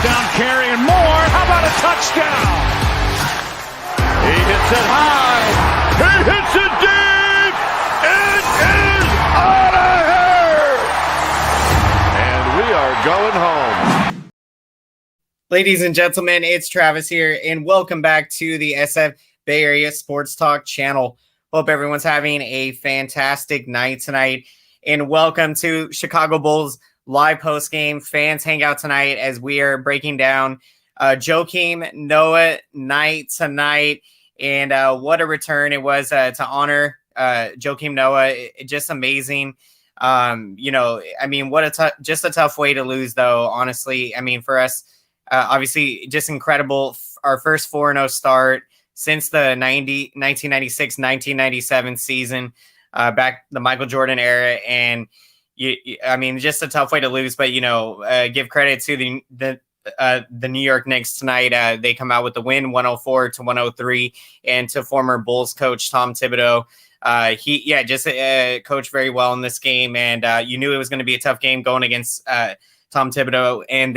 down Carey and more. How about a touchdown? He hits it high. He hits it deep. It is out of here. And we are going home. Ladies and gentlemen, it's Travis here, and welcome back to the SF Bay Area Sports Talk channel. Hope everyone's having a fantastic night tonight, and welcome to Chicago Bulls live post-game fans hangout tonight as we are breaking down Joakim Noah night tonight, and what a return it was to honor Joakim Noah. Just amazing. What just a tough way to lose, though, honestly. I mean, for us, obviously just incredible. Our first 4-0 start since the 1996-1997 season, back the Michael Jordan era, and just a tough way to lose, but give credit to the New York Knicks tonight. They come out with the win, 104-103, and to former Bulls coach Tom Thibodeau. He coached very well in this game, and you knew it was going to be a tough game going against Tom Thibodeau and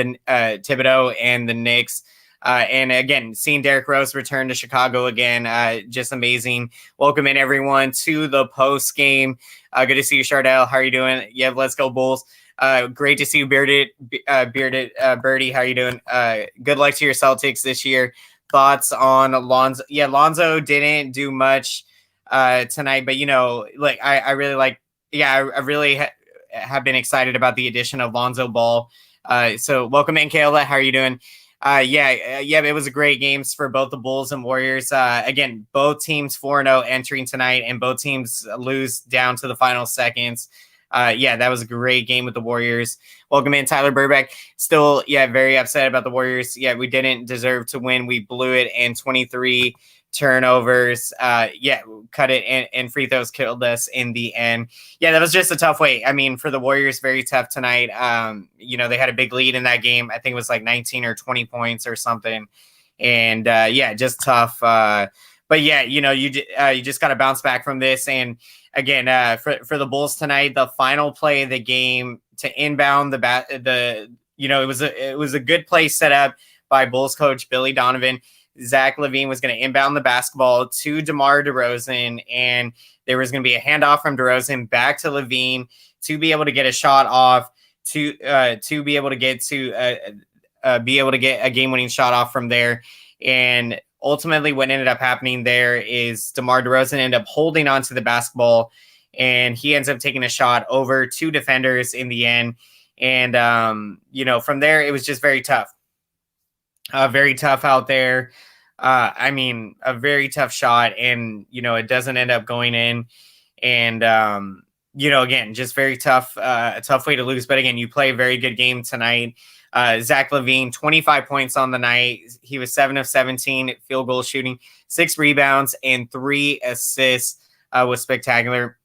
the Knicks. And again, seeing Derrick Rose return to Chicago again, just amazing. Welcome in everyone to the post game. Good to see you, Chardell. How are you doing? Yeah, let's go Bulls. Great to see you, Bearded Birdie. How are you doing? Good luck to your Celtics this year. Thoughts on Lonzo? Yeah, Lonzo didn't do much tonight, but I really like. Yeah, I really have been excited about the addition of Lonzo Ball. So welcome in, Kayla. How are you doing? It was a great games for both the Bulls and Warriors. Again, both teams 4-0 entering tonight, and both teams lose down to the final seconds. That was a great game with the Warriors. Welcome in, Tyler Burbeck. Still, very upset about the Warriors. Yeah, we didn't deserve to win. We blew it, and 23 turnovers. Cut it, and free throws killed us in the end. Yeah, that was just a tough way. I mean, for the Warriors, very tough tonight. They had a big lead in that game. I think it was like 19 or 20 points or something. And just tough. You just got to bounce back from this. And again, for the Bulls tonight, the final play of the game to inbound it was a good play set up by Bulls coach Billy Donovan. Zach LaVine was going to inbound the basketball to DeMar DeRozan, and there was going to be a handoff from DeRozan back to LaVine to be able to get a shot off, to be able to get a game-winning shot off from there. And ultimately, what ended up happening there is DeMar DeRozan ended up holding onto the basketball, and he ends up taking a shot over two defenders in the end. And from there, it was just very tough. Very tough out there. A very tough shot, and it doesn't end up going in. And again, just very tough, a tough way to lose. But again, you play a very good game tonight. Zach LaVine, 25 points on the night. He was 7 of 17 field goal shooting, 6 rebounds, and 3 assists. Was spectacular.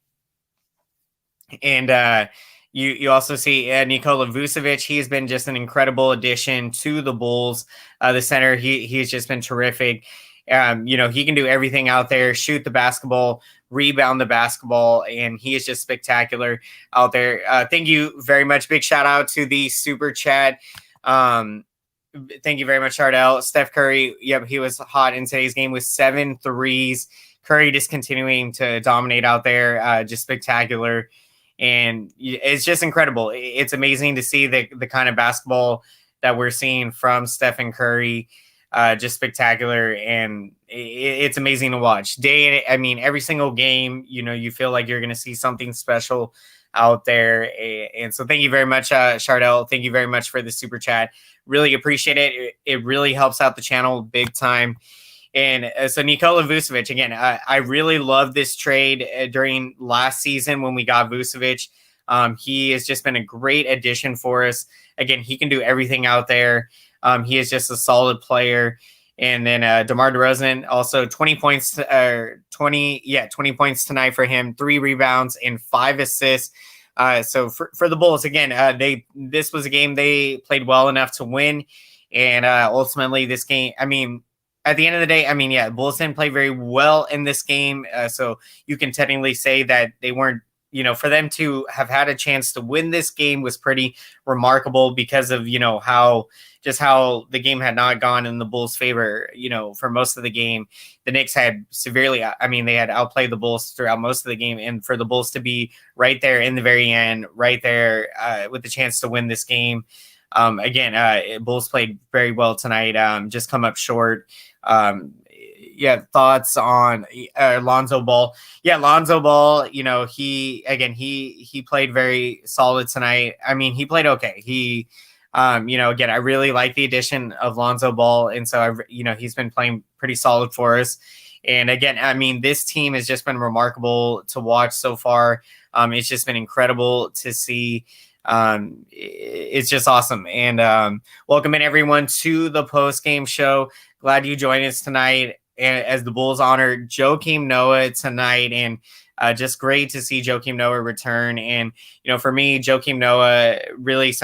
And You also see Nikola Vucevic. He's been just an incredible addition to the Bulls. The center, he's just been terrific. He can do everything out there, shoot the basketball, rebound the basketball, and he is just spectacular out there. Thank you very much. Big shout out to the super chat. Thank you very much, Chardell. Steph Curry, he was hot in today's game with 7 threes. Curry just continuing to dominate out there, just spectacular. And it's just incredible. It's amazing to see the kind of basketball that we're seeing from Stephen Curry, just spectacular. And it's amazing to watch. Every single game, you feel like you're going to see something special out there. And so thank you very much, Chardell. Thank you very much for the super chat. Really appreciate it. It really helps out the channel big time. And so Nikola Vucevic, again, I really love this trade during last season when we got Vucevic. He has just been a great addition for us. Again, he can do everything out there. He is just a solid player. And then DeMar DeRozan, also 20 points, 20 points tonight for him, 3 rebounds and 5 assists. So for the Bulls, again, this was a game they played well enough to win. And ultimately this game, at the end of the day, Bulls didn't play very well in this game. So you can technically say that they weren't, for them to have had a chance to win this game was pretty remarkable because of, how the game had not gone in the Bulls' favor, for most of the game. The Knicks had they had outplayed the Bulls throughout most of the game. And for the Bulls to be right there in the very end, right there with the chance to win this game. Bulls played very well tonight, just come up short. Thoughts on Lonzo Ball? Yeah, Lonzo Ball, he played very solid tonight. I mean, he played okay. He, I really like the addition of Lonzo Ball. And so, he's been playing pretty solid for us. And again, I mean, this team has just been remarkable to watch so far. It's just been incredible to see. It's just awesome. And welcome in everyone to the post-game show. Glad you joined us tonight as the Bulls honor Joakim Noah tonight. And just great to see Joakim Noah return. And, for me, Joakim Noah, really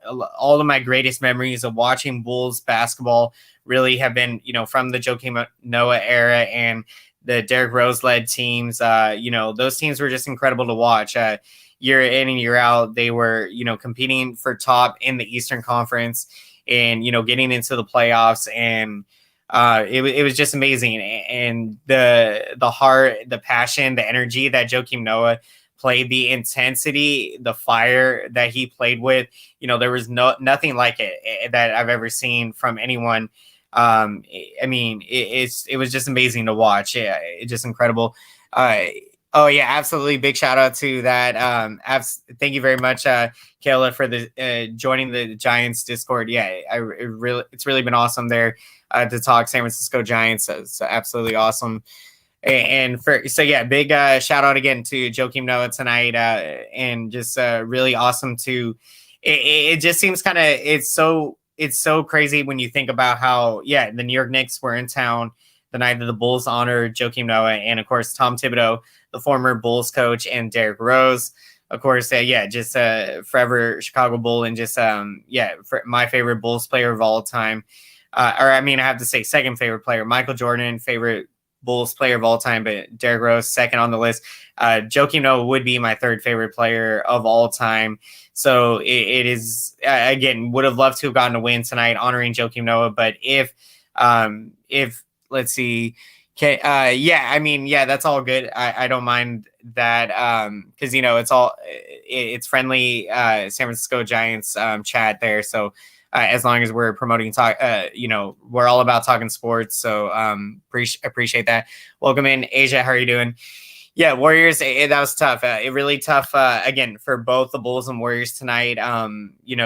all of my greatest memories of watching Bulls basketball really have been, from the Joakim Noah era and the Derrick Rose led teams. Those teams were just incredible to watch. Year in and year out, they were, competing for top in the Eastern Conference and, getting into the playoffs. And it was just amazing. And the heart, the passion, the energy that Joakim Noah played, the intensity, the fire that he played with, there was nothing like it that I've ever seen from anyone. It was just amazing to watch. Yeah, it's just incredible. Oh yeah, absolutely. Big shout out to that. Thank you very much, Kayla, for the joining the Giants Discord. Yeah, it's really been awesome there to talk San Francisco Giants. It's absolutely awesome. Big shout out again to Joakim Noah tonight, and just really awesome to. It just seems kind of it's so crazy when you think about how the New York Knicks were in town the night that the Bulls honored Joakim Noah, and of course Tom Thibodeau, the former Bulls coach, and Derrick Rose, of course, just forever Chicago Bull, and just for my favorite Bulls player of all time. I have to say second favorite player, Michael Jordan, favorite Bulls player of all time, but Derrick Rose second on the list. Joakim Noah would be my third favorite player of all time. So it is would have loved to have gotten a win tonight honoring Joakim Noah, but if let's see. Okay. That's all good. I don't mind that. Cause it's friendly, San Francisco Giants, chat there. So, as long as we're promoting talk, we're all about talking sports. So, appreciate that. Welcome in, Asia. How are you doing? Yeah. Warriors. That was tough. It really tough, again, for both the Bulls and Warriors tonight.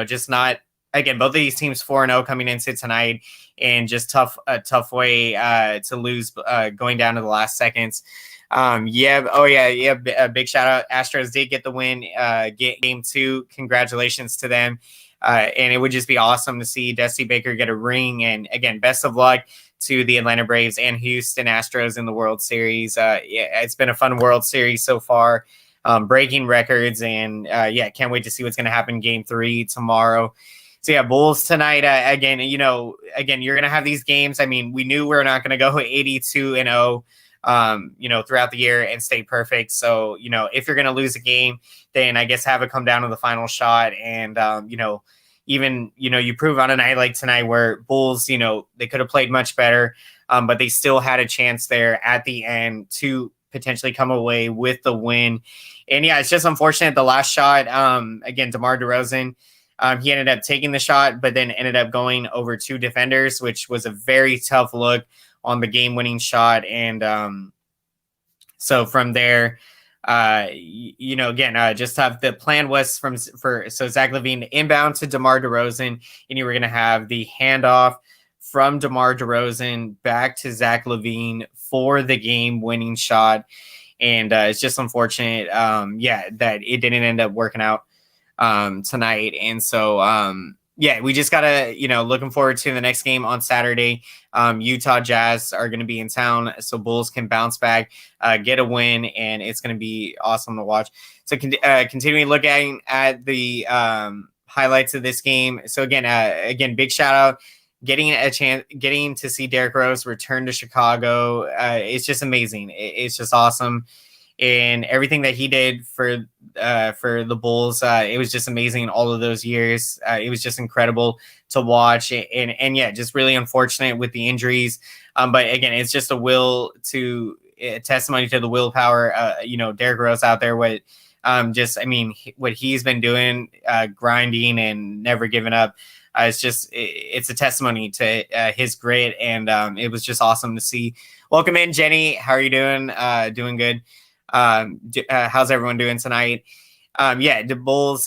Just not, again, both of these teams 4-0 coming into tonight, and just a tough way to lose going down to the last seconds. A big shout out. Astros did get the win, get game 2. Congratulations to them. And it would just be awesome to see Dusty Baker get a ring. And again, best of luck to the Atlanta Braves and Houston Astros in the World Series. It's been a fun World Series so far, breaking records. And can't wait to see what's going to happen in game 3 tomorrow. So Bulls tonight, again, you're going to have these games. I mean, we knew we were not going to go 82-0, throughout the year and stay perfect. So, if you're going to lose a game, then I guess have it come down to the final shot. And, you prove on a night like tonight where Bulls, they could have played much better, but they still had a chance there at the end to potentially come away with the win. And it's just unfortunate. The last shot, again, DeMar DeRozan, he ended up taking the shot, but then ended up going over 2 defenders, which was a very tough look on the game-winning shot. And so from there, just have the plan was so Zach LaVine inbound to DeMar DeRozan, and you were going to have the handoff from DeMar DeRozan back to Zach LaVine for the game-winning shot. And it's just unfortunate, that it didn't end up working out tonight. And so we just gotta looking forward to the next game on Saturday. Utah Jazz are going to be in town, so Bulls can bounce back, get a win, and it's going to be awesome to watch. So continuing looking at the highlights of this game. So again, big shout out, getting to see Derrick Rose return to Chicago. It's just amazing. It's just awesome. and everything that he did for the Bulls. It was just amazing all of those years. It was just incredible to watch, and yeah, just really unfortunate with the injuries. But again, it's just a testimony to the willpower. Derrick Rose out there, what he's been doing, grinding and never giving up. It's a testimony to his grit, and it was just awesome to see. Welcome in, Jenny. How are you doing? Doing good. How's everyone doing tonight? The Bulls,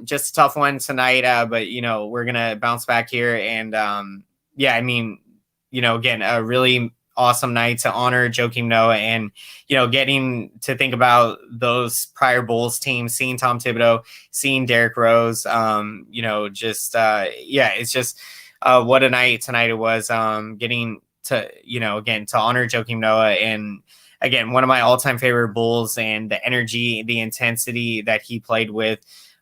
just a tough one tonight, but we're gonna bounce back here, and again, a really awesome night to honor Joakim Noah, and getting to think about those prior Bulls teams, seeing Tom Thibodeau, seeing Derrick Rose, it's just what a night tonight it was. Getting to again to honor Joakim Noah, and again, one of my all-time favorite Bulls, and the energy, the intensity that he played with,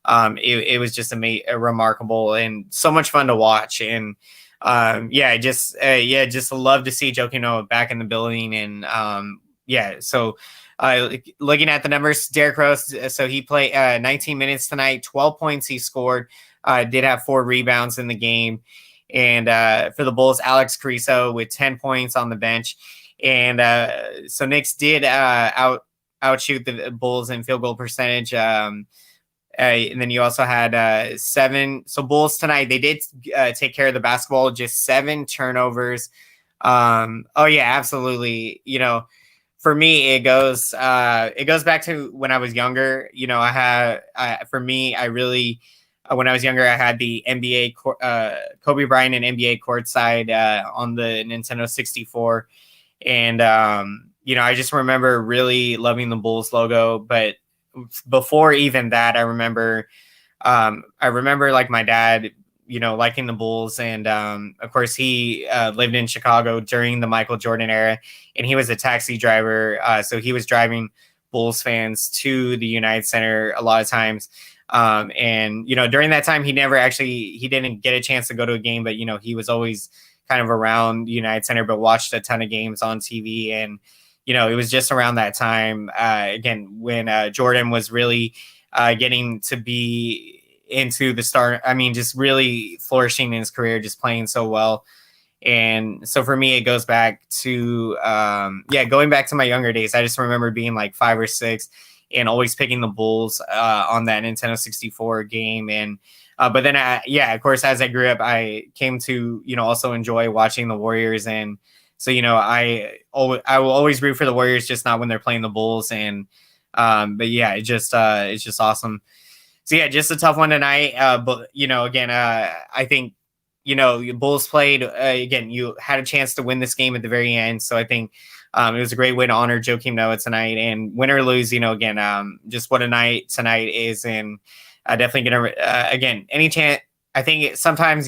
it was just remarkable and so much fun to watch. And just love to see Joakim Noah back in the building. And so looking at the numbers, Derrick Rose, so he played 19 minutes tonight, 12 points he scored, did have 4 rebounds in the game. And for the Bulls, Alex Caruso with 10 points on the bench. And so Knicks did outshoot the Bulls in field goal percentage. And then you also had 7. So Bulls tonight, they did take care of the basketball, just 7 turnovers. Absolutely. For me, it goes back to when I was younger. When I was younger, I had the NBA Kobe Bryant and NBA courtside on the Nintendo 64. And, I just remember really loving the Bulls logo. But before even that, I remember like my dad, liking the Bulls. And, of course, he lived in Chicago during the Michael Jordan era, and he was a taxi driver. So he was driving Bulls fans to the United Center a lot of times. During that time, he didn't get a chance to go to a game, but, he was always kind of around the United Center, but watched a ton of games on TV. And, it was just around that time, again, when Jordan was really getting to be into the start. I mean, just really flourishing in his career, just playing so well. And so for me, it goes back to, going back to my younger days. I just remember being like 5 or 6 and always picking the Bulls on that Nintendo 64 game. And, but then, of course, as I grew up, I came to, also enjoy watching the Warriors. And so, I will always root for the Warriors, just not when they're playing the Bulls. And, it's just awesome. So, just a tough one tonight. But, again, I think, Bulls played, again, you had a chance to win this game at the very end. So I think it was a great way to honor Joakim Noah tonight, and win or lose, again, just what a night tonight is. And definitely going to, again, any chance, I think sometimes,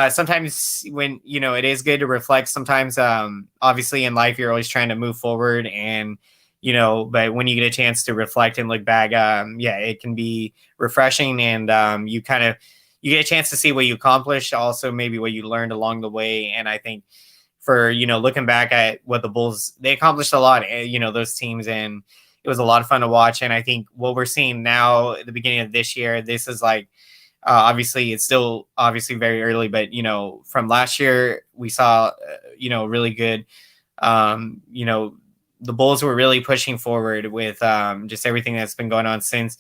sometimes when, it is good to reflect. Sometimes, obviously in life, you're always trying to move forward, and, but when you get a chance to reflect and look back, it can be refreshing. And you get a chance to see what you accomplished, also maybe what you learned along the way. And I think for, looking back at what the Bulls, they accomplished a lot, those teams, and it was a lot of fun to watch. And I think what we're seeing now at the beginning of this year, this is like, obviously it's still obviously very early, but, from last year we saw, really good, the Bulls were really pushing forward with just everything that's been going on since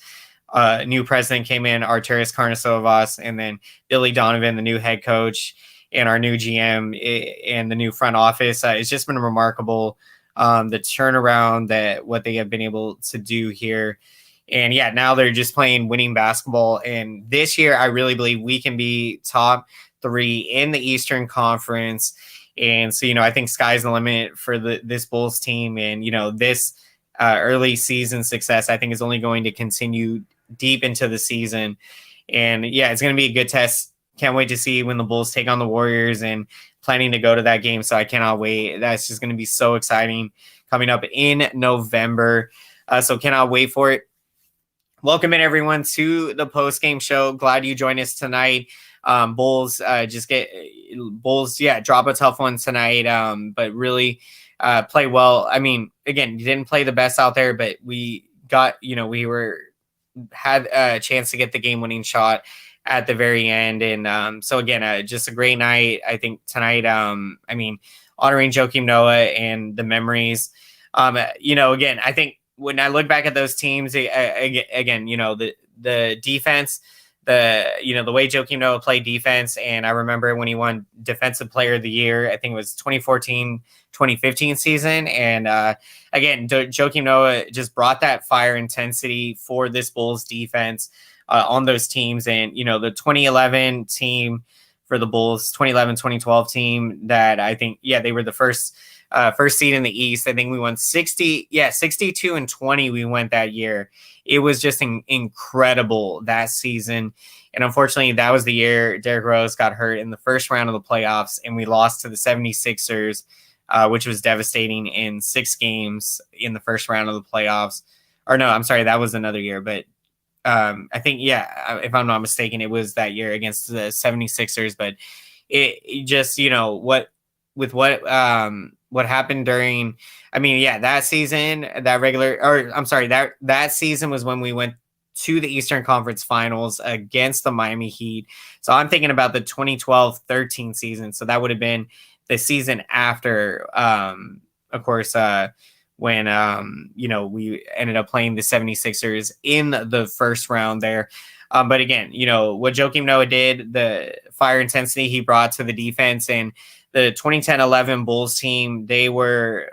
new president came in, Arturas Karnisovas, and then Billy Donovan, the new head coach, and our new GM and the new front office. It's just been remarkable, the turnaround that what they have been able to do here. And now they're just playing winning basketball. And this year, I really believe we can be top 3 in the Eastern Conference. And so, I think sky's the limit for this Bulls team. And, this early season success, I think, is only going to continue deep into the season. And it's going to be a good test. Can't wait to see when the Bulls take on the Warriors, and planning to go to that game. So I cannot wait. That's just going to be so exciting coming up in November. So cannot wait for it. Welcome in, everyone, to the post-game show. Glad you joined us tonight. Bulls drop a tough one tonight, but really play well. I mean, again, didn't play the best out there, but we got, had a chance to get the game winning shot at the very end. And so again, just a great night. I think tonight, honoring Joakim Noah and the memories. Again, I think when I look back at those teams, again, the defense, the way Joakim Noah played defense. And I remember when he won Defensive Player of the Year, I think it was 2014-2015 season. And again, Joakim Noah just brought that fire intensity for this Bulls defense on those teams. And, the 2011 team for the Bulls, 2011-2012 team that I think, they were the first seed in the East. I think we won 62-20 we went that year. It was just incredible that season. And unfortunately, that was the year Derrick Rose got hurt in the first round of the playoffs, and we lost to the 76ers, which was devastating in 6 games in the first round of the playoffs. Or no, I'm sorry, that was another year. But I think, if I'm not mistaken, it was that year against the 76ers. But it just, what happened during, that season, that season was when we went to the Eastern Conference Finals against the Miami Heat. So I'm thinking about the 2012-13 season. So that would have been the season after, of course, when, we ended up playing the 76ers in the first round there. But again, what Joakim Noah did, the fire intensity he brought to the defense, and the 2010-11 Bulls team, they were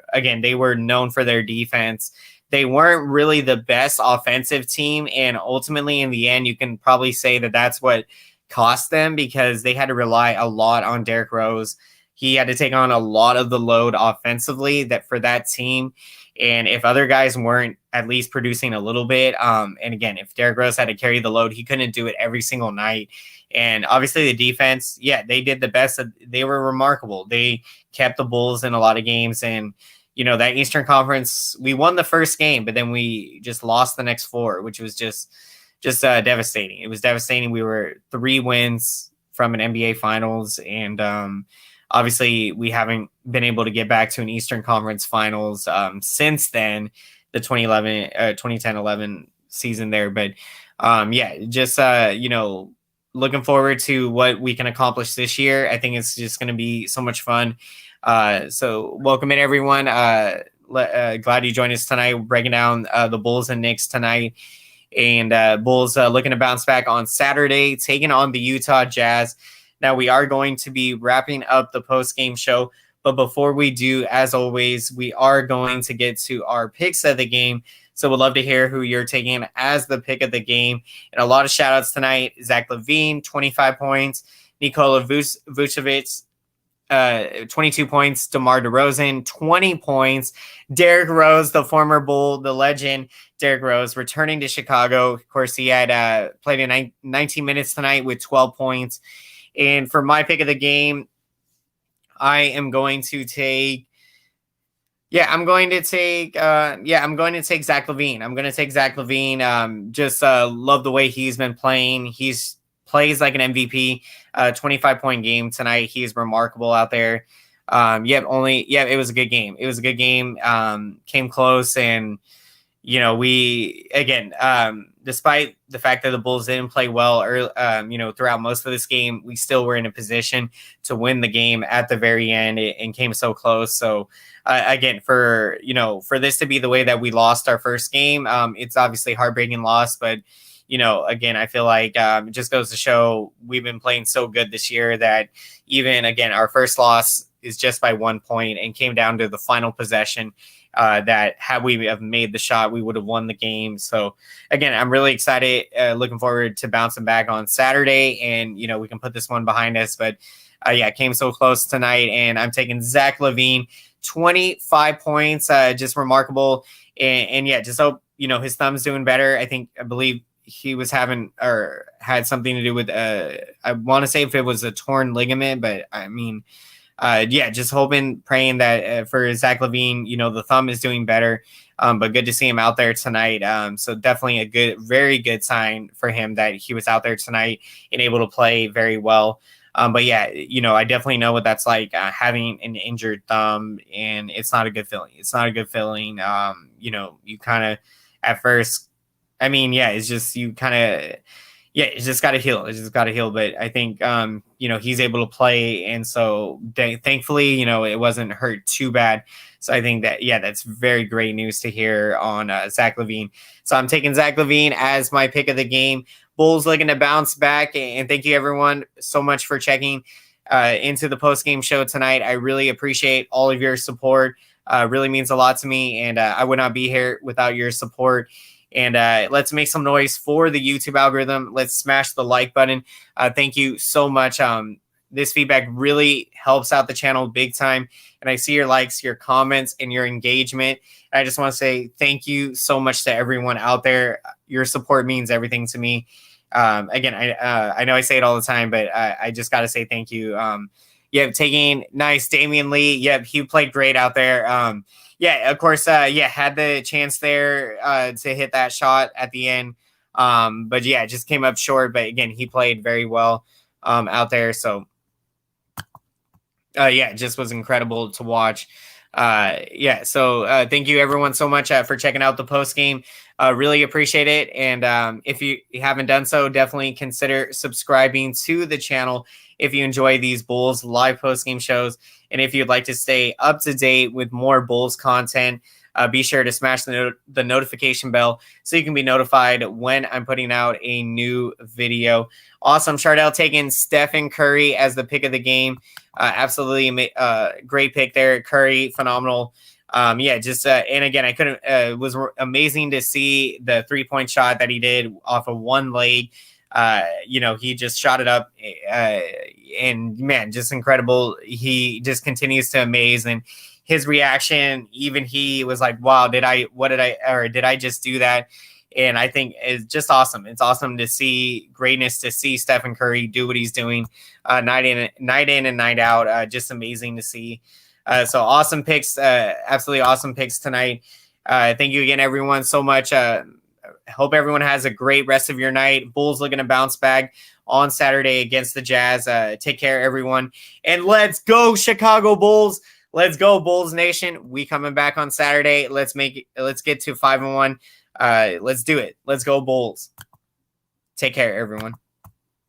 known for their defense. They weren't really the best offensive team. And ultimately, in the end, you can probably say that that's what cost them, because they had to rely a lot on Derrick Rose. He had to take on a lot of the load offensively for that team. And if other guys weren't at least producing a little bit, and again, if Derrick Rose had to carry the load, he couldn't do it every single night. And obviously the defense, they did the best. They were remarkable. They kept the Bulls in a lot of games. And, that Eastern Conference, we won the first game, but then we just lost the next 4, which was just devastating. It was devastating. We were 3 wins from an NBA Finals. And obviously we haven't been able to get back to an Eastern Conference Finals since then, the 2010-11 season there. But looking forward to what we can accomplish this year. I think it's just going to be so much fun. So welcome in, everyone. Glad you joined us tonight. We're breaking down the Bulls and Knicks tonight. And Bulls looking to bounce back on Saturday, taking on the Utah Jazz. Now, we are going to be wrapping up the post-game show. But before we do, as always, we are going to get to our picks of the game. So we'd love to hear who you're taking as the pick of the game. And a lot of shout-outs tonight. Zach LaVine, 25 points. Nikola Vucevic, 22 points. DeMar DeRozan, 20 points. Derrick Rose, the former Bull, the legend. Derrick Rose returning to Chicago. Of course, he had played in 19 minutes tonight with 12 points. And for my pick of the game, I am going to take I'm going to take Zach LaVine. I'm going to take Zach LaVine. Just love the way he's been playing. He's plays like an MVP. 25-point game tonight. He's remarkable out there. It was a good game. It was a good game. Came close, and despite the fact that the Bulls didn't play well throughout most of this game, we still were in a position to win the game at the very end and came so close. So for this to be the way that we lost our first game, it's obviously a heartbreaking loss, but I feel like it just goes to show we've been playing so good this year that even our first loss is just by 1 point and came down to the final possession. That had we have made the shot, we would have won the game. So again, I'm really excited, looking forward to bouncing back on Saturday, and we can put this one behind us. But it came so close tonight, and I'm taking Zach LaVine, 25 points, just remarkable, and just hope his thumb's doing better. I believe he was had something to do with I want to say if it was a torn ligament, but just hoping, praying that for Zach LaVine, the thumb is doing better. But good to see him out there tonight. So definitely very good sign for him that he was out there tonight and able to play very well. But yeah, I definitely know what that's like, having an injured thumb, and it's not a good feeling. It's not a good feeling. You kind of at first, I mean, yeah, it's just you kind of, yeah, it's just got to heal. It's just got to heal. But I think, he's able to play. And so thankfully, it wasn't hurt too bad. So I think that, yeah, that's very great news to hear on Zach LaVine. So I'm taking Zach LaVine as my pick of the game. Bulls looking to bounce back. And thank you, everyone, so much for checking into the post-game show tonight. I really appreciate all of your support. Really means a lot to me. And I would not be here without your support. And let's make some noise for the YouTube algorithm. Let's smash the like button. Thank you so much. This feedback really helps out the channel big time. And I see your likes, your comments, and your engagement. And I just want to say thank you so much to everyone out there. Your support means everything to me. Again, I know I say it all the time, but I just got to say thank you. Taking nice Damian Lee. Yep, he played great out there. Of course, had the chance there to hit that shot at the end. But yeah, just came up short. But again, he played very well out there. So it just was incredible to watch. So thank you everyone so much for checking out the post game. Really appreciate it. And if you haven't done so, definitely consider subscribing to the channel if you enjoy these Bulls live post game shows. And if you'd like to stay up to date with more Bulls content, be sure to smash the notification bell so you can be notified when I'm putting out a new video. Awesome. Chardell taking Stephen Curry as the pick of the game. Absolutely great pick there. Curry, phenomenal. And again, it was amazing to see the 3-point shot that he did off of one leg. He just shot it up, and man, just incredible. He just continues to amaze, and his reaction, even he was like, wow, did I just do that? And I think it's just awesome. It's awesome to see greatness, to see Stephen Curry do what he's doing night in and night out. Just amazing to see. So awesome picks, absolutely awesome picks tonight. Thank you again, everyone, so much. Hope everyone has a great rest of your night. Bulls looking to bounce back on Saturday against the Jazz. Take care, everyone. And let's go, Chicago Bulls. Let's go, Bulls Nation. We coming back on Saturday. Let's get to 5-1. Let's do it. Let's go, Bulls. Take care, everyone.